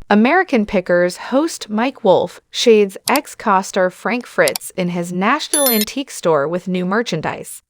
Americanpickers host Mike Wolfe shades ex-costar Frank Fritz in his Nashville antique store with new merchandise.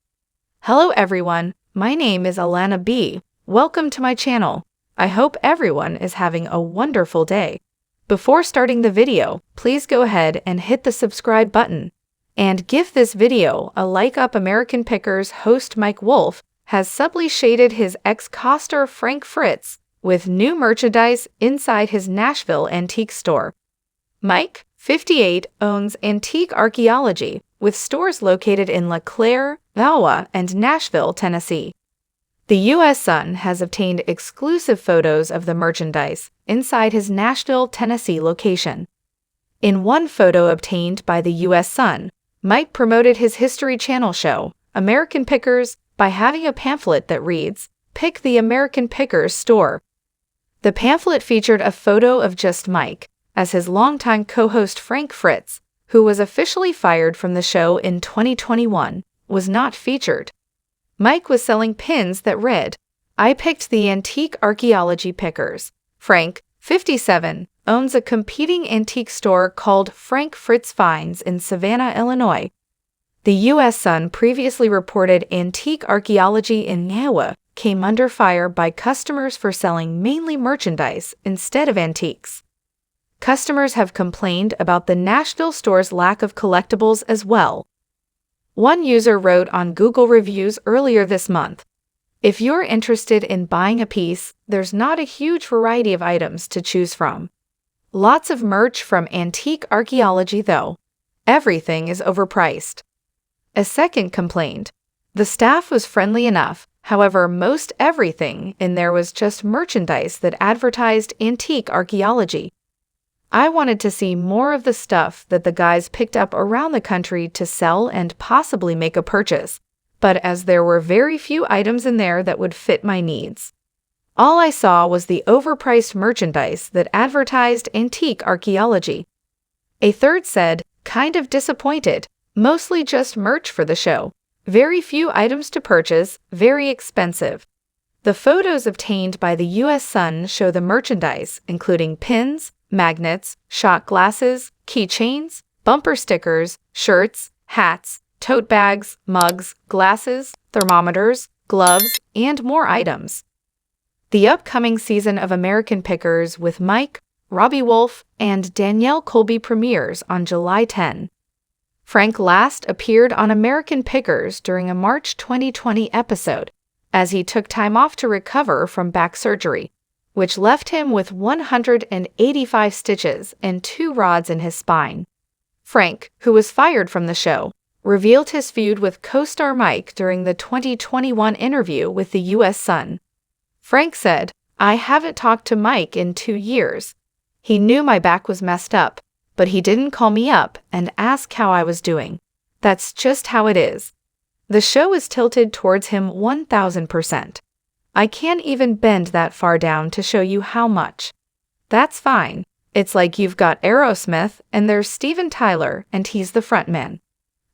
Hello everyone, my name is Alana B. Welcome to my channel. I hope everyone is having a wonderful day. Before starting the video, please go ahead and hit the subscribe button. And give this video a like up. Americanpickers host Mike Wolfe has subtly shaded his ex-costar Frank Fritz with new merchandise inside his Nashville antique store. Mike, 58, owns Antique Archaeology, with stores located in La Claire, Iowa, and Nashville, Tennessee. The U.S. Sun has obtained exclusive photos of the merchandise inside his Nashville, Tennessee location. In one photo obtained by the U.S. Sun, Mike promoted his History Channel show, Americanpickers, by having a pamphlet that reads, "Pick the Americanpickers store." The pamphlet featured a photo of just Mike, as his longtime co-host Frank Fritz, who was officially fired from the show in 2021, was not featured. Mike was selling pins that read, "I picked the Antique Archaeology Pickers." Frank, 57, owns a competing antique store called Frank Fritz Finds in Savannah, Illinois. The U.S. Sun previously reported Antique Archaeology in Iowa came under fire by customers for selling mainly merchandise instead of antiques. Customers have complained about the Nashville store's lack of collectibles as well. One user wrote on Google Reviews earlier this month, "If you're interested in buying a piece, there's not a huge variety of items to choose from. Lots of merch from Antique Archaeology though. Everything is overpriced." A second complained, "The staff was friendly enough, however most everything in there was just merchandise that advertised Antique Archaeology. I wanted to see more of the stuff that the guys picked up around the country to sell and possibly make a purchase, but as there were very few items in there that would fit my needs. All I saw was the overpriced merchandise that advertised Antique Archaeology." A third said, "Kind of disappointed, mostly just merch for the show. Very few items to purchase, very expensive." The photos obtained by the U.S. Sun show the merchandise, including pins, magnets, shot glasses, keychains, bumper stickers, shirts, hats, tote bags, mugs, glasses, thermometers, gloves, and more items. The upcoming season of Americanpickers with Mike, Robbie Wolfe, and Danielle Colby premieres on July 10. Frank last appeared on Americanpickers during a March 2020 episode, as he took time off to recover from back surgery, which left him with 185 stitches and 2 rods in his spine. Frank, who was fired from the show, revealed his feud with co-star Mike during the 2021 interview with the U.S. Sun. Frank said, "I haven't talked to Mike in 2 years. He knew my back was messed up, but he didn't call me up and ask how I was doing. That's just how it is." The show is tilted towards him 1000%. "I can't even bend that far down to show you how much. That's fine. It's like you've got Aerosmith and there's Steven Tyler and he's the frontman.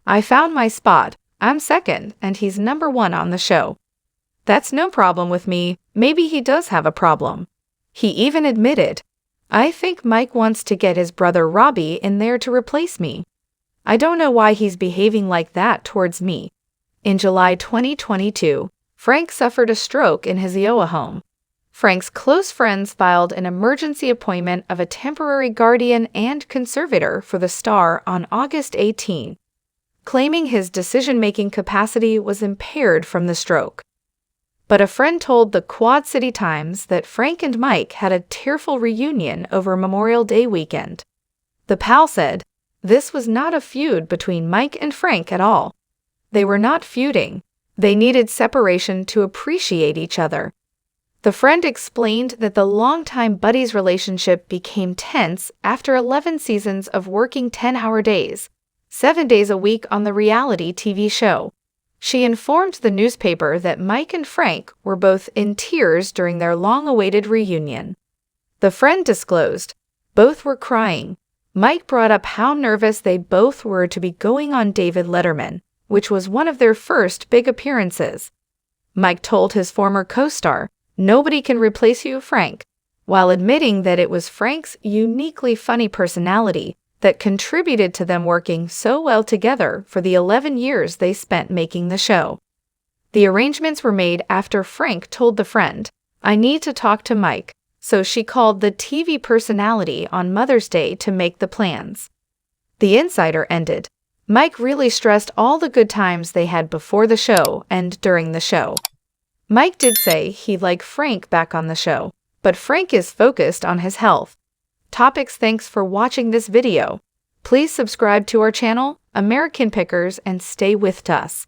I found my spot. I'm second and he's number 1 on the show. That's no problem with me." Maybe he does have a problem. He even admitted, "I think Mike wants to get his brother Robbie in there to replace me. I don't know why he's behaving like that towards me." In July 2022, Frank suffered a stroke in his Iowa home. Frank's close friends filed an emergency appointment of a temporary guardian and conservator for the star on August 18, claiming his decision-making capacity was impaired from the stroke. But a friend told the Quad City Times that Frank and Mike had a tearful reunion over Memorial Day weekend. The pal said, "This was not a feud between Mike and Frank at all. They were not feuding. They needed separation to appreciate each other." The friend explained that the longtime buddies' relationship became tense after 11 seasons of working 10-hour days, 7 days a week on the reality TV show. She informed the newspaper that Mike and Frank were both in tears during their long-awaited reunion. The friend disclosed, "Both were crying. Mike brought up how nervous they both were to be going on David Letterman, which was one of their first big appearances. Mike told his former co-star, 'Nobody can replace you, Frank. while admitting that it was Frank's uniquely funny personality that contributed to them working so well together for the 11 years they spent making the show. The arrangements were made after Frank told the friend, "I need to talk to Mike," so she called the TV personality on Mother's Day to make the plans. The insider ended, "Mike really stressed all the good times they had before the show and during the show. Mike did say he'd like Frank back on the show, but Frank is focused on his health." Thanks for watching this video. Please subscribe to our channel, American Pickers, and stay with us.